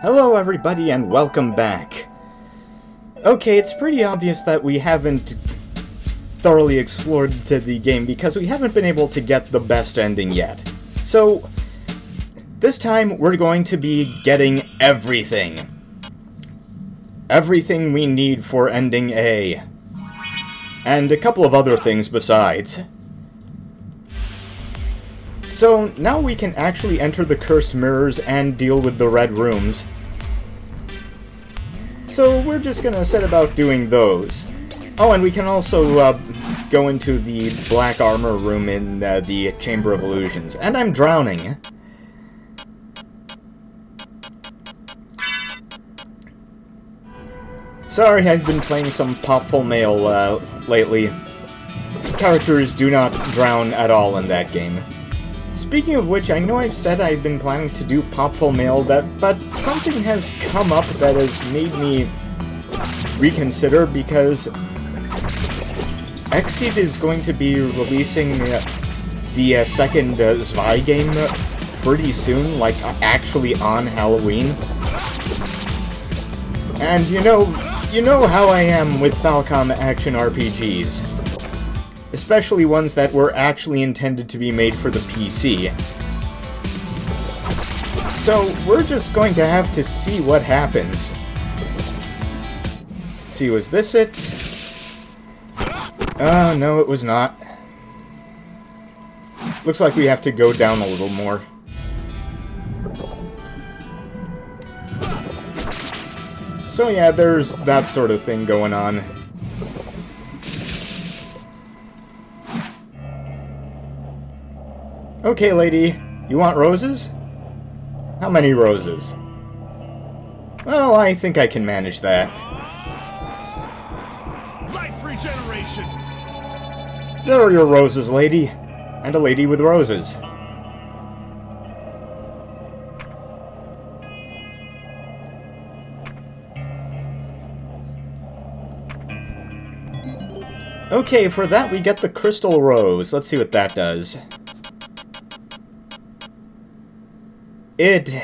Hello everybody and welcome back. Okay, it's pretty obvious that we haven't thoroughly explored the game because we haven't been able to get the best ending yet. So, this time we're going to be getting everything. Everything we need for ending A. And a couple of other things besides. So, now we can actually enter the Cursed Mirrors and deal with the Red Rooms. So, we're just gonna set about doing those. Oh, and we can also go into the Black Armor room in the Chamber of Illusions. And I'm drowning. Sorry, I've been playing some Popful Mail lately. Characters do not drown at all in that game. Speaking of which, I know I've said I've been planning to do Popful Mail, but something has come up that has made me reconsider, because Exceed is going to be releasing the second Zwei game pretty soon, like actually on Halloween. And you know how I am with Falcom action RPGs. Especially ones that were actually intended to be made for the PC. So, we're just going to have to see what happens. Let's see, was this it? Oh, no, it was not. Looks like we have to go down a little more. So yeah, there's that sort of thing going on. Okay, lady, you want roses? How many roses? Well, I think I can manage that. Life regeneration. There are your roses, lady. And a lady with roses. Okay, for that we get the Crystal Rose. Let's see what that does. It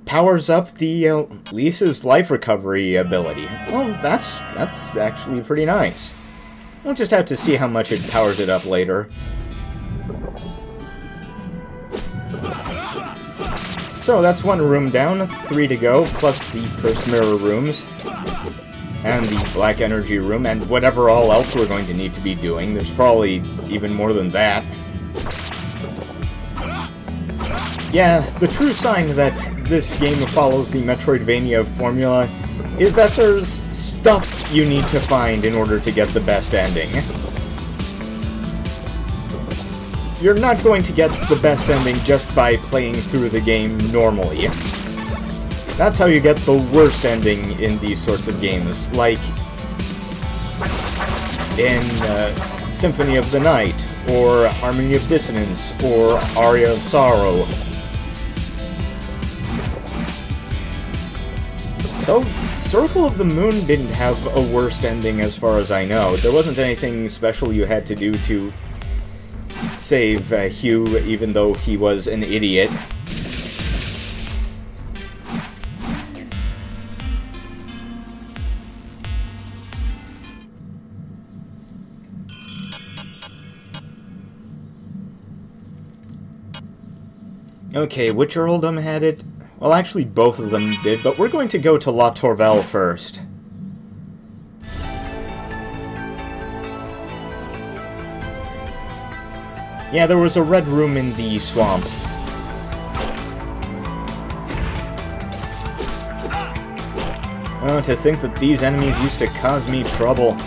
powers up the Lisa's life recovery ability. Well, that's actually pretty nice. We'll just have to see how much it powers it up later. So that's one room down, 3 to go, plus the Cursed Mirror rooms. And the Black Energy room, and whatever all else we're going to need to be doing. There's probably even more than that. Yeah, the true sign that this game follows the Metroidvania formula is that there's stuff you need to find in order to get the best ending. You're not going to get the best ending just by playing through the game normally. That's how you get the worst ending in these sorts of games, like in Symphony of the Night, or Harmony of Dissonance, or Aria of Sorrow. Though Circle of the Moon didn't have a worst ending as far as I know. There wasn't anything special you had to do to save Hugh, even though he was an idiot. Okay, which earldom had it? Well, actually both of them did, but we're going to go to La Tourvel first. Yeah, there was a red room in the swamp. Oh, to think that these enemies used to cause me trouble.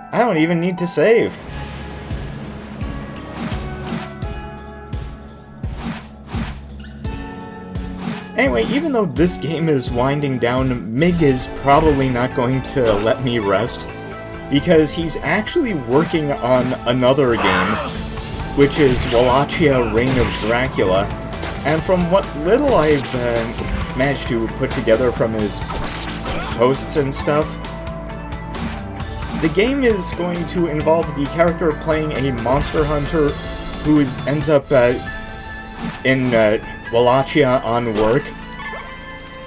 I don't even need to save. Anyway, even though this game is winding down, Mig is probably not going to let me rest, because he's actually working on another game, which is Wallachia Reign of Dracula, and from what little I've managed to put together from his posts and stuff, The game is going to involve the character playing a monster hunter who ends up in Wallachia on work.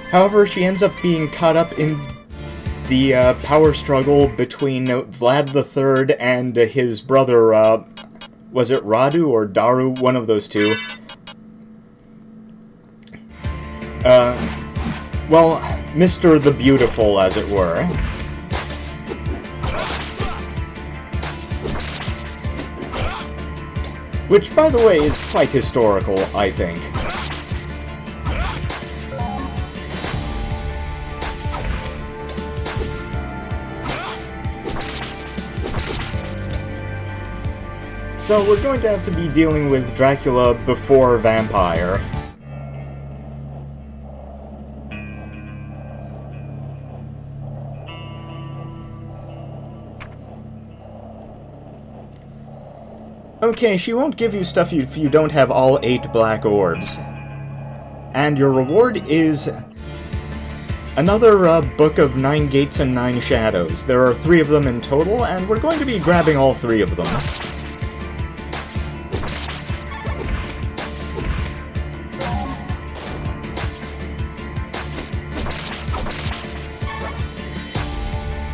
However, she ends up being caught up in the power struggle between Vlad III and his brother, was it Radu or Daru? One of those two. Well, Mr. the Beautiful, as it were. Which, by the way, is quite historical, I think. So we're going to have to be dealing with Dracula before Vampire. Okay, she won't give you stuff if you don't have all 8 black orbs. And your reward is another book of 9 Gates and 9 Shadows. There are 3 of them in total, and we're going to be grabbing all 3 of them.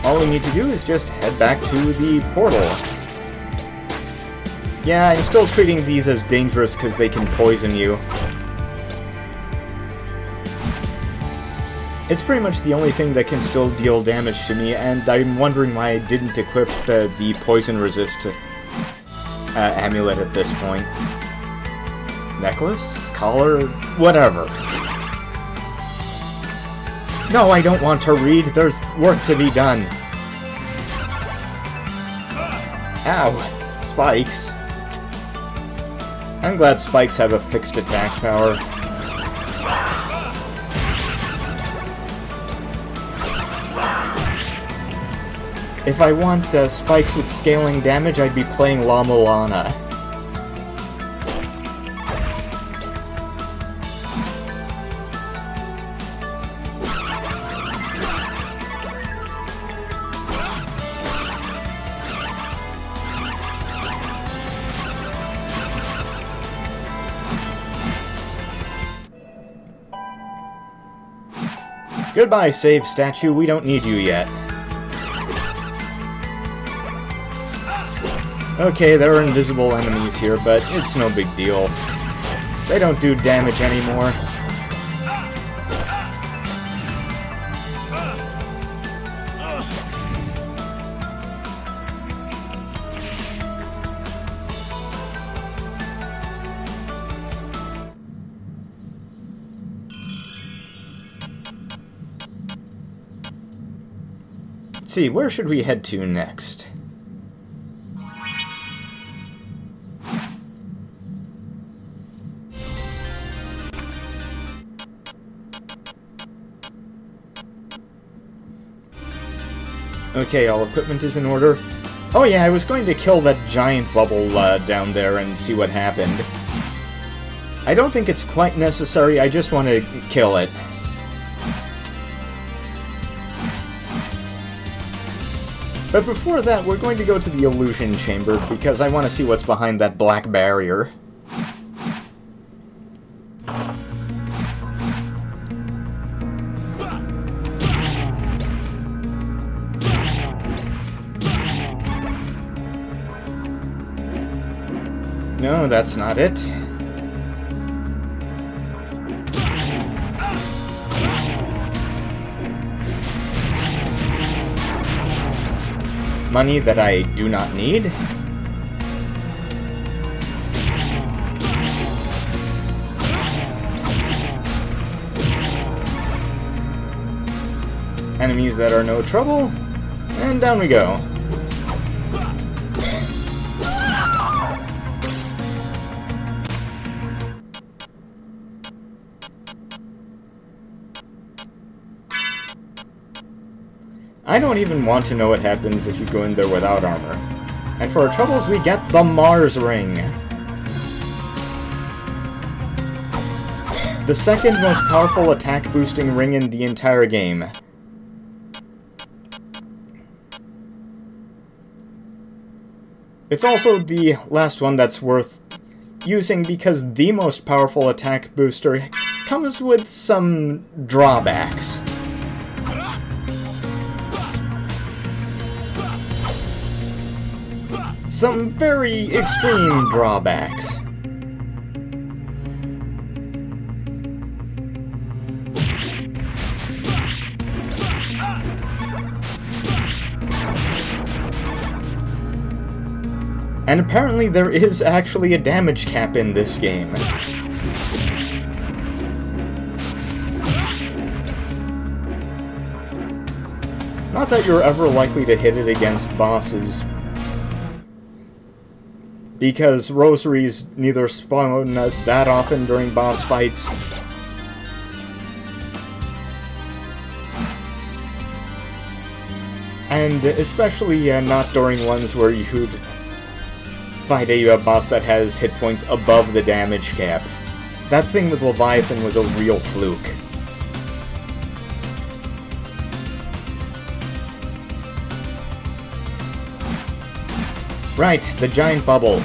All we need to do is just head back to the portal. Yeah, I'm still treating these as dangerous because they can poison you. It's pretty much the only thing that can still deal damage to me, and I'm wondering why I didn't equip the poison resist amulet at this point. Necklace? Collar? Whatever. No, I don't want to read. There's work to be done. Ow. Spikes. I'm glad spikes have a fixed attack power. If I want spikes with scaling damage, I'd be playing La Mulana. Goodbye, save statue. We don't need you yet. Okay, there are invisible enemies here, but it's no big deal. They don't do damage anymore. Let's see, where should we head to next? Okay, all equipment is in order. Oh yeah, I was going to kill that giant bubble down there and see what happened. I don't think it's quite necessary, I just want to kill it. But before that, we're going to go to the illusion chamber, because I want to see what's behind that black barrier. No, that's not it. Money that I do not need. Enemies that are no trouble. And down we go. I don't even want to know what happens if you go in there without armor. And for our troubles, we get the Mars Ring. The second most powerful attack-boosting ring in the entire game. It's also the last one that's worth using because the most powerful attack booster comes with some drawbacks. Some very extreme drawbacks. And apparently there is actually a damage cap in this game. Not that you're ever likely to hit it against bosses, because rosaries neither spawn that often during boss fights, and especially not during ones where you'd fight a boss that has hit points above the damage cap. That thing with Leviathan was a real fluke. Right, the giant bubble.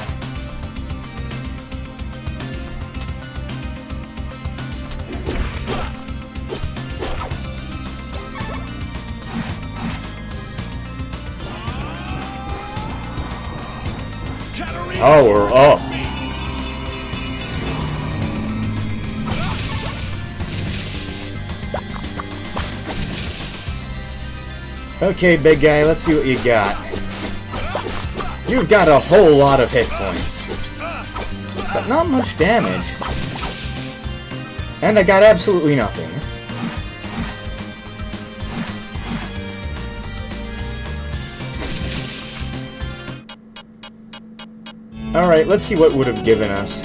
Oh, we're up. Okay, big guy, let's see what you got. You've got a whole lot of hit points, but not much damage. And I got absolutely nothing. Alright, let's see what would have given us.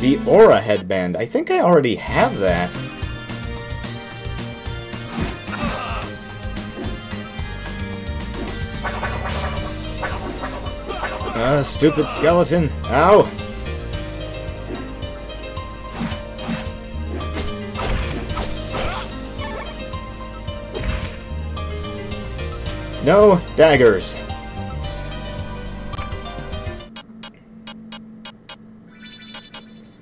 The Aura Headband. I think I already have that. Stupid skeleton. Ow! No daggers.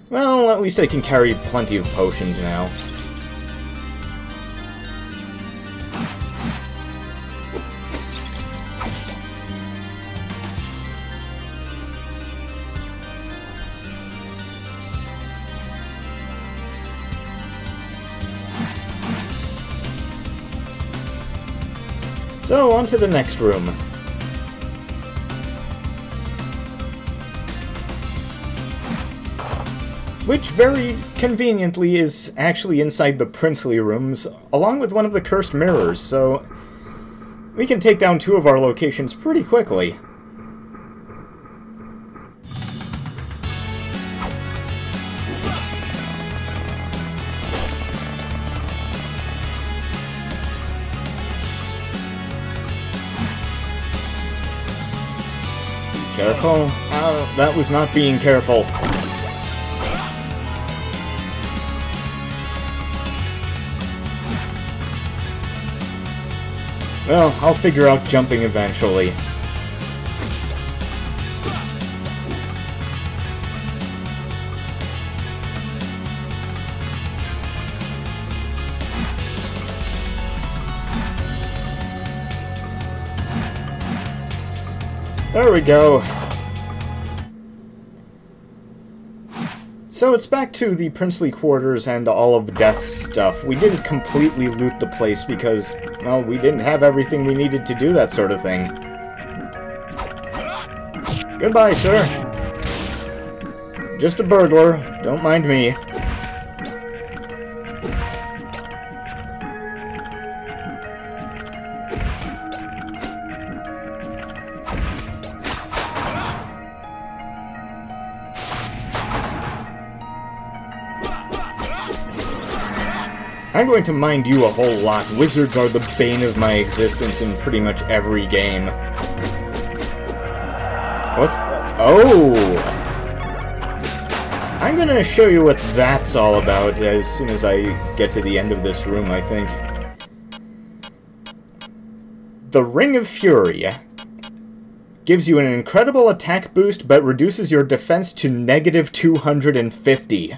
Well, at least I can carry plenty of potions now. So, on to the next room. Which, very conveniently, is actually inside the princely rooms, along with one of the cursed mirrors, so we can take down two of our locations pretty quickly. Careful. That was not being careful. Well, I'll figure out jumping eventually. There we go. So it's back to the princely quarters and all of Death's stuff. We didn't completely loot the place because, well, we didn't have everything we needed to do that sort of thing. Goodbye, sir. Just a burglar. Don't mind me. I'm going to mind you a whole lot. Wizards are the bane of my existence in pretty much every game. What's... Oh! I'm gonna show you what that's all about as soon as I get to the end of this room, I think. The Ring of Fury gives you an incredible attack boost, but reduces your defense to negative 250.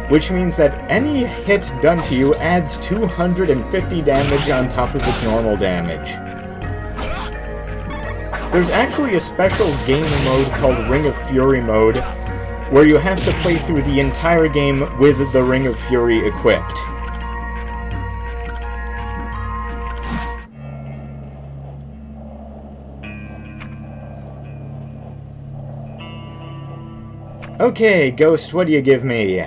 Which means that any hit done to you adds 250 damage on top of its normal damage. There's actually a special game mode called Ring of Fury mode, where you have to play through the entire game with the Ring of Fury equipped. Okay, Ghost, what do you give me?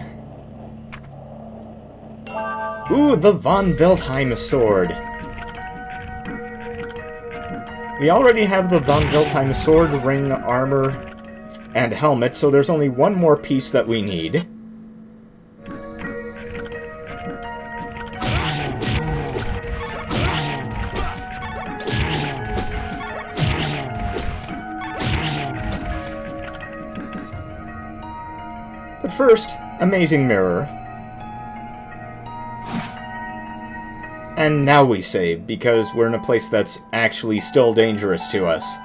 Ooh, the Von Wildheim sword. We already have the Von Wildheim sword, ring, armor, and helmet, so there's only one more piece that we need. But first, Amazing Mirror. And now we save, because we're in a place that's actually still dangerous to us.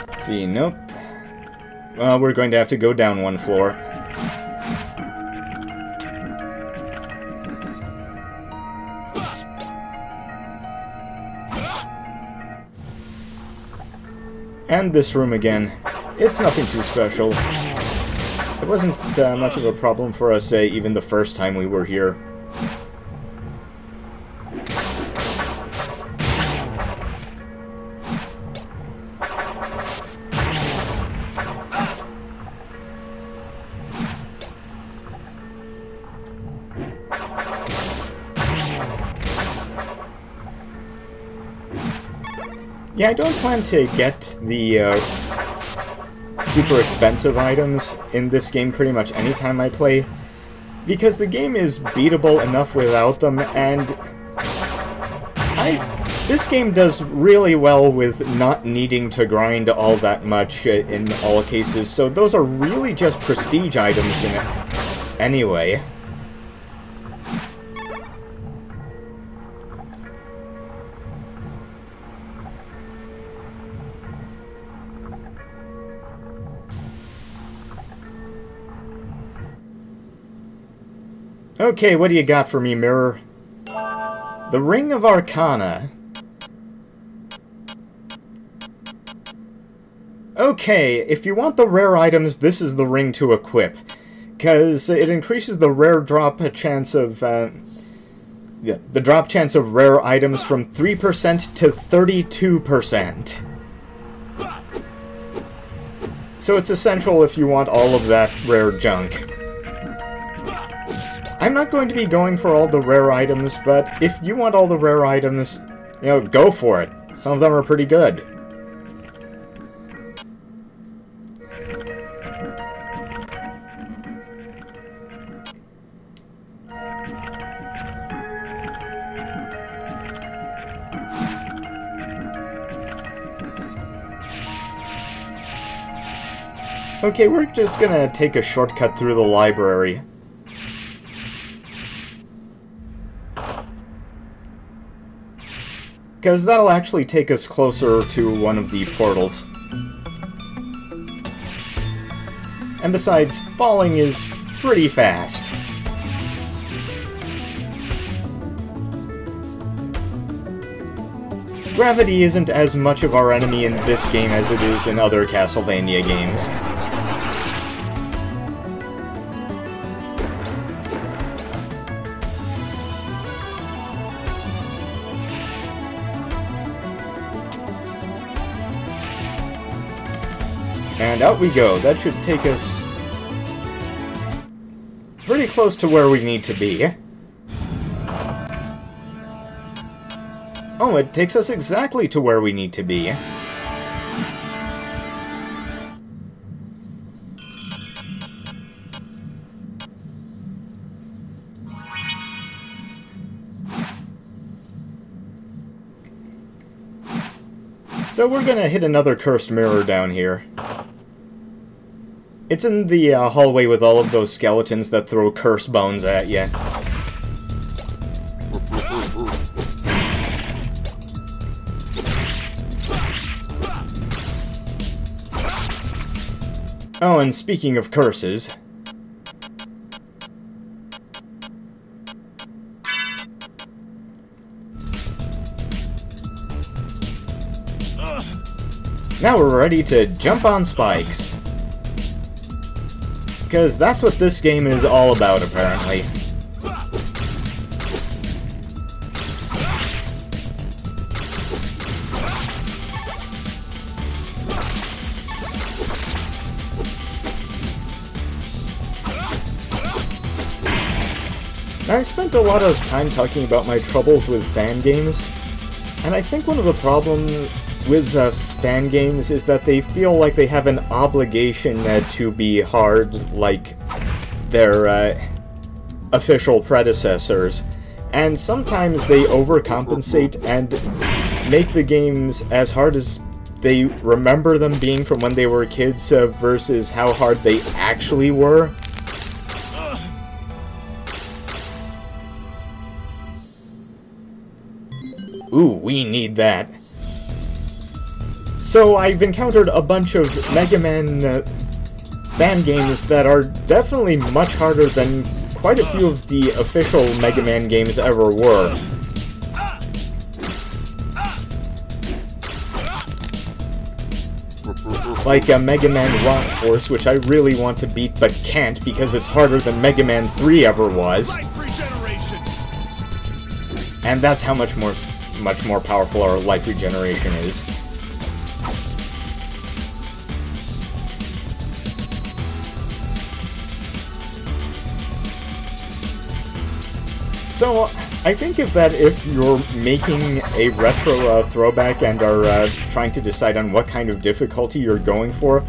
Let's see, nope. Well, we're going to have to go down one floor. And this room again. It's nothing too special. It wasn't much of a problem for us, even the first time we were here. Yeah, I don't plan to get the super expensive items in this game pretty much any time I play, because the game is beatable enough without them, and this game does really well with not needing to grind all that much in all cases, so those are really just prestige items in it anyway. Okay, what do you got for me, Mirror? The Ring of Arcana. Okay, if you want the rare items, this is the ring to equip, because it increases the rare drop chance of, the drop chance of rare items from 3% to 32%. So it's essential if you want all of that rare junk. I'm not going to be going for all the rare items, but if you want all the rare items, you know, go for it. Some of them are pretty good. Okay, we're just gonna take a shortcut through the library. Because that'll actually take us closer to one of the portals. And besides, falling is pretty fast. Gravity isn't as much of our enemy in this game as it is in other Castlevania games. And out we go. That should take us pretty close to where we need to be. Oh, it takes us exactly to where we need to be. So we're gonna hit another cursed mirror down here. It's in the hallway with all of those skeletons that throw curse bones at you. Oh, and speaking of curses... Now we're ready to jump on spikes. Because that's what this game is all about, apparently. I spent a lot of time talking about my troubles with fan games, and I think one of the problems with fan games is that they feel like they have an obligation to be hard like their official predecessors, and sometimes they overcompensate and make the games as hard as they remember them being from when they were kids versus how hard they actually were. Ooh, we need that. So I've encountered a bunch of Mega Man fan games that are definitely much harder than quite a few of the official Mega Man games ever were. Like Mega Man Rock Force, which I really want to beat but can't because it's harder than Mega Man 3 ever was. And that's how much more powerful our life regeneration is. So, I think if you're making a retro throwback and are trying to decide on what kind of difficulty you're going for,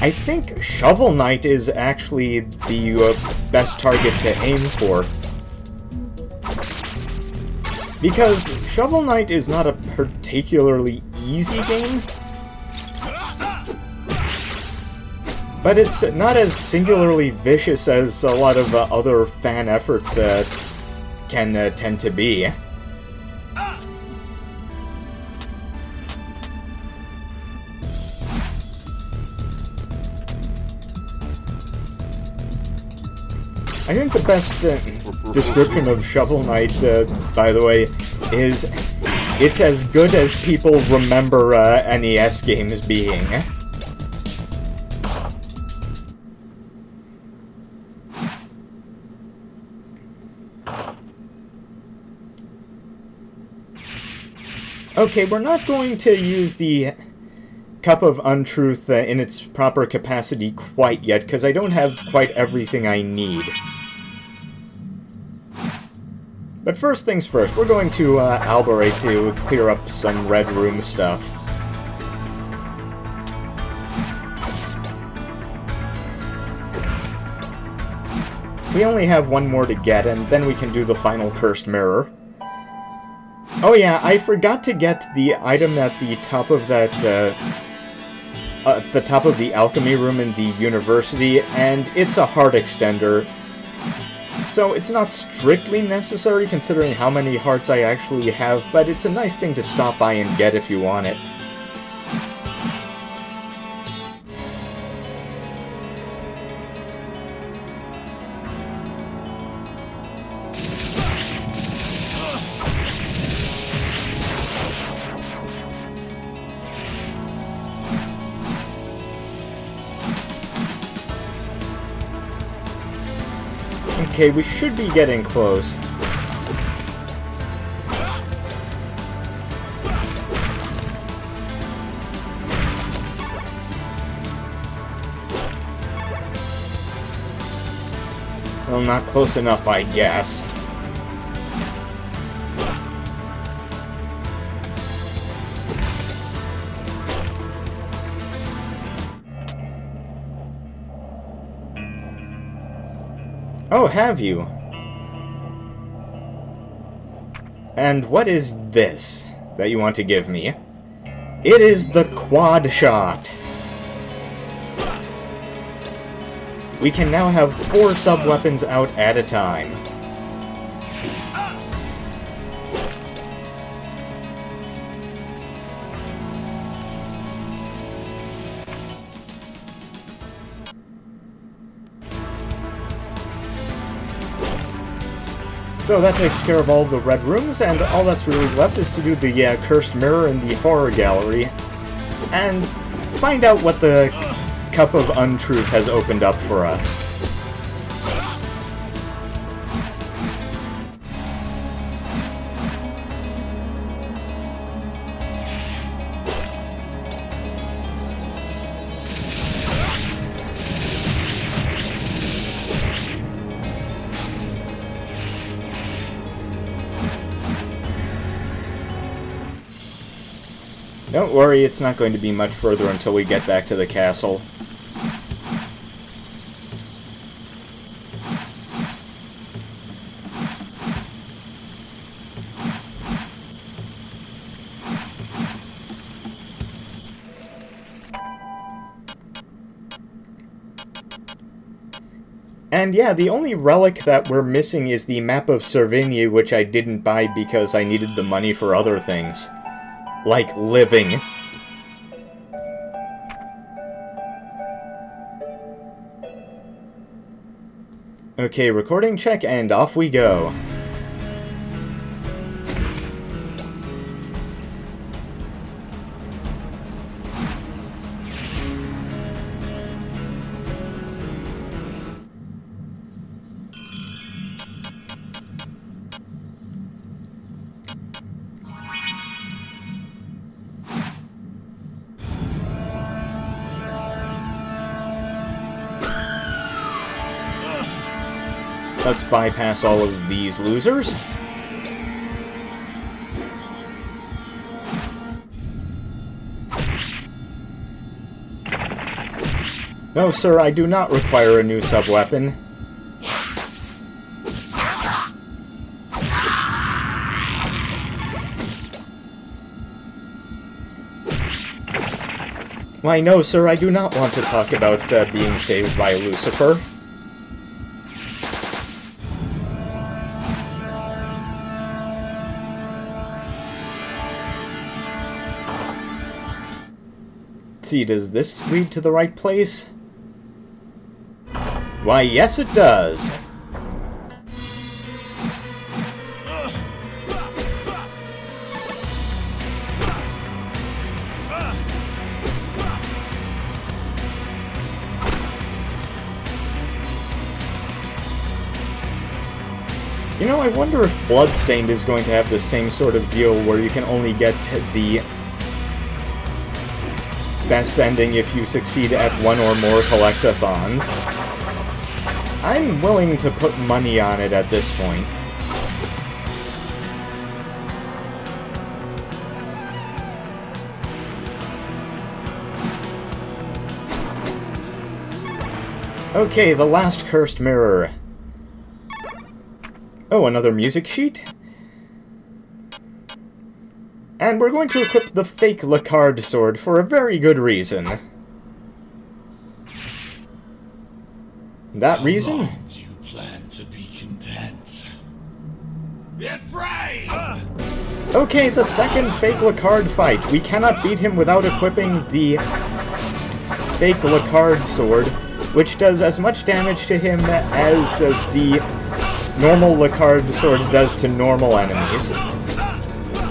I think Shovel Knight is actually the best target to aim for. Because Shovel Knight is not a particularly easy game, but it's not as singularly vicious as a lot of other fan efforts can tend to be. I think the best description of Shovel Knight, by the way, is it's as good as people remember NES games being. Okay, we're not going to use the Cup of Untruth in its proper capacity quite yet, because I don't have quite everything I need. But first things first, we're going to Albury to clear up some Red Room stuff. We only have one more to get, and then we can do the final Cursed Mirror. Oh yeah, I forgot to get the item at the top of that, the top of the alchemy room in the university, and it's a heart extender. So it's not strictly necessary considering how many hearts I actually have, but it's a nice thing to stop by and get if you want it. Okay, we should be getting close. Well, not close enough, I guess. Oh, have you? And what is this that you want to give me? It is the quad shot. We can now have 4 sub-weapons out at a time. So that takes care of all the red rooms, and all that's really left is to do the cursed mirror in the horror gallery, and find out what the Cup of Untruth has opened up for us. Don't worry, it's not going to be much further until we get back to the castle. And yeah, the only relic that we're missing is the map of Cervinia, which I didn't buy because I needed the money for other things. Like living. Okay, recording check, and off we go. Let's bypass all of these losers. No, sir, I do not require a new sub-weapon. Why, no, sir, I do not want to talk about being saved by Lucifer. See, does this lead to the right place? Why, yes it does! You know, I wonder if Bloodstained is going to have the same sort of deal where you can only get the best ending if you succeed at 1 or more collectathons. I'm willing to put money on it at this point. Okay, the last cursed mirror. Oh, another music sheet? And we're going to equip the fake Lecarde sword for a very good reason. That reason? How long do you plan to be content? Get free! Okay, the second fake Lecarde fight. We cannot beat him without equipping the fake Lecarde sword, which does as much damage to him as the normal Lecarde sword does to normal enemies.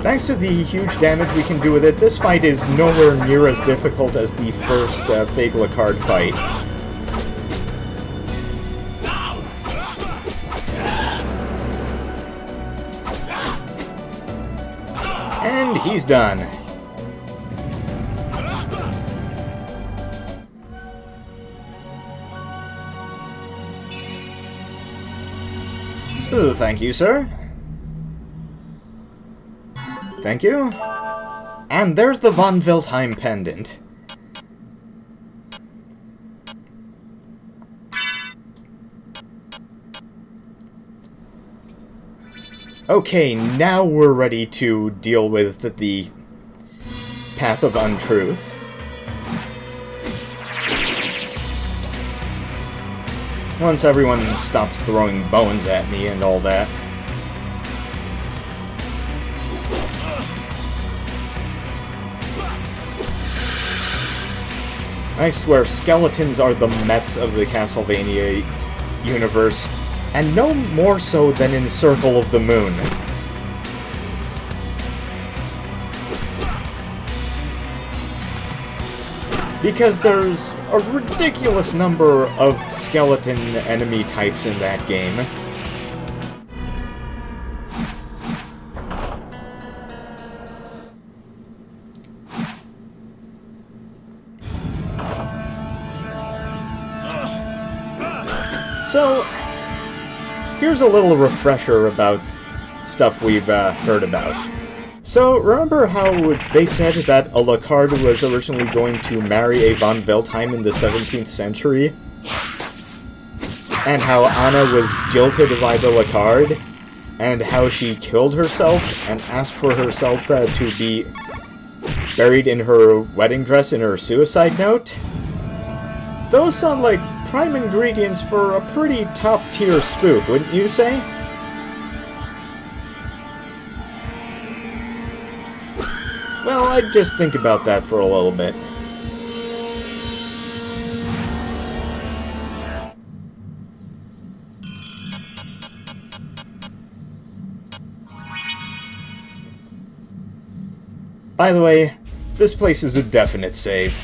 Thanks to the huge damage we can do with it, this fight is nowhere near as difficult as the first fake Lecarde fight. And he's done. Oh, thank you, sir. Thank you. And there's the Von Wildheim pendant. Okay, now we're ready to deal with the Path of Untruth. Once everyone stops throwing bones at me and all that. I swear, skeletons are the Mets of the Castlevania universe, and no more so than in Circle of the Moon. Because there's a ridiculous number of skeleton enemy types in that game. So, here's a little refresher about stuff we've heard about. So, remember how they said that a Lecarde was originally going to marry a von Wildheim in the 17th century? And how Anna was jilted by the Lecarde? And how she killed herself and asked for herself to be buried in her wedding dress in her suicide note? Those sound like prime ingredients for a pretty top-tier spook, wouldn't you say? Well, I'd just think about that for a little bit. By the way, this place is a definite save.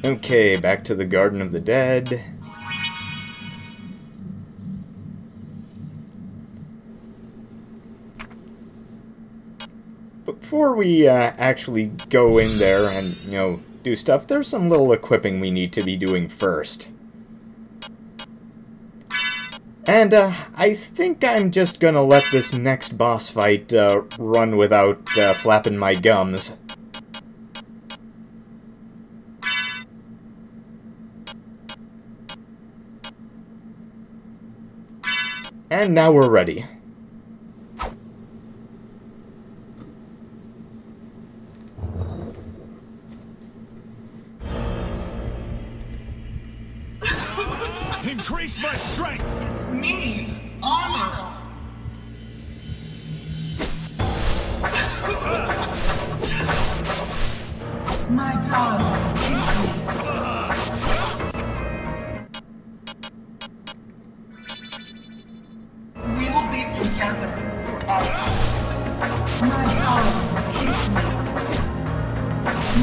Okay, back to the Garden of the Dead. Before we actually go in there and, you know, do stuff, there's some little equipping we need to be doing first. And I think I'm just gonna let this next boss fight run without flapping my gums. And now we're ready. Increase my strength! It's me, Honor! My darling, kiss me. We will be together forever. My darling, kiss me.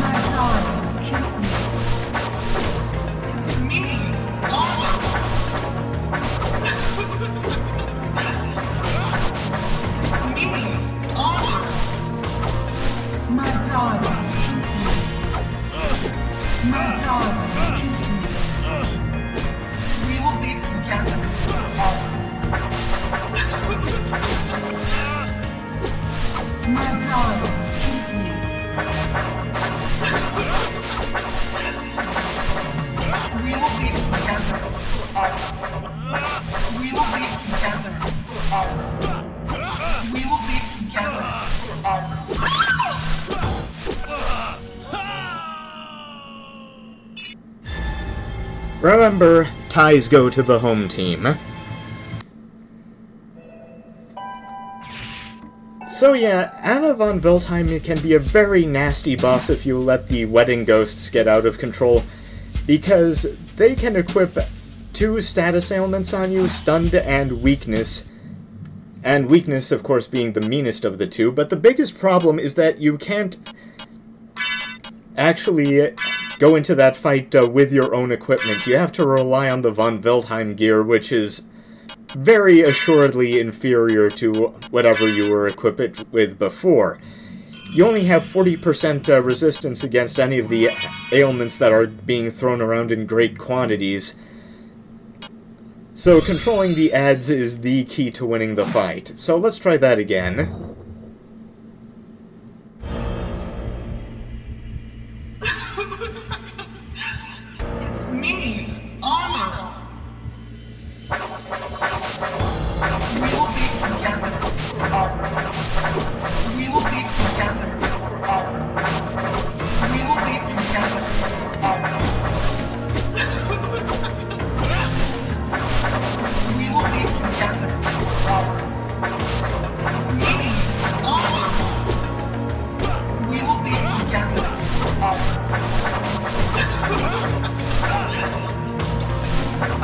My darling, kiss me. It's me, Honor! It's me, Honor! My darling, kiss me. My darling, kiss me. We will be together forever. My darling, kiss me. We will be together forever. We will be together forever. We will be together forever. Remember, ties go to the home team. So yeah, Anna von Wildheim can be a very nasty boss if you let the wedding ghosts get out of control, because they can equip 2 status ailments on you, stunned and weakness. And weakness, of course, being the meanest of the two, but the biggest problem is that you can't actually go into that fight with your own equipment. You have to rely on the von Wildheim gear, which is very assuredly inferior to whatever you were equipped with before. You only have 40% resistance against any of the ailments that are being thrown around in great quantities. So controlling the ads is the key to winning the fight. So let's try that again. It's me, Honor. We will be together forever. We will be together forever. We will be together forever. We will be together forever. It's me, Honor. We will be together forever.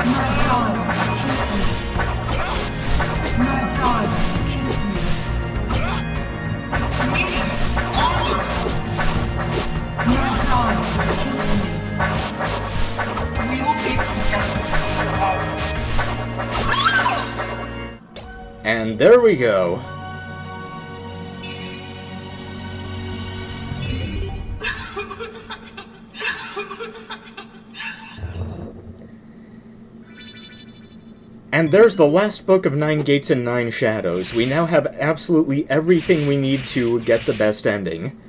My darling, kiss me. My darling, kiss me. It's me, Honor. My darling, kiss me. We will be together forever. And there we go. And there's the last book of 9 Gates and 9 Shadows. We now have absolutely everything we need to get the best ending.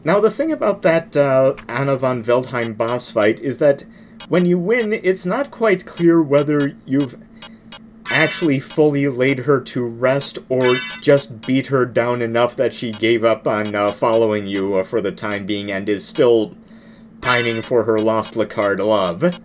Now, the thing about that Anna von Veldheim boss fight is that when you win, it's not quite clear whether you've actually fully laid her to rest or just beat her down enough that she gave up on following you for the time being and is still pining for her lost Lecarde love.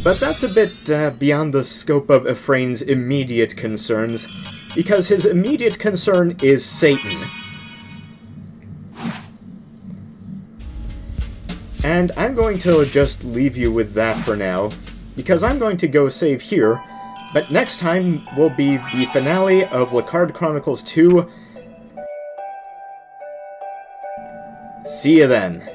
But that's a bit beyond the scope of Ephraim's immediate concerns, because his immediate concern is Satan. And I'm going to just leave you with that for now, because I'm going to go save here, but next time will be the finale of Lecarde Chronicles 2. See you then.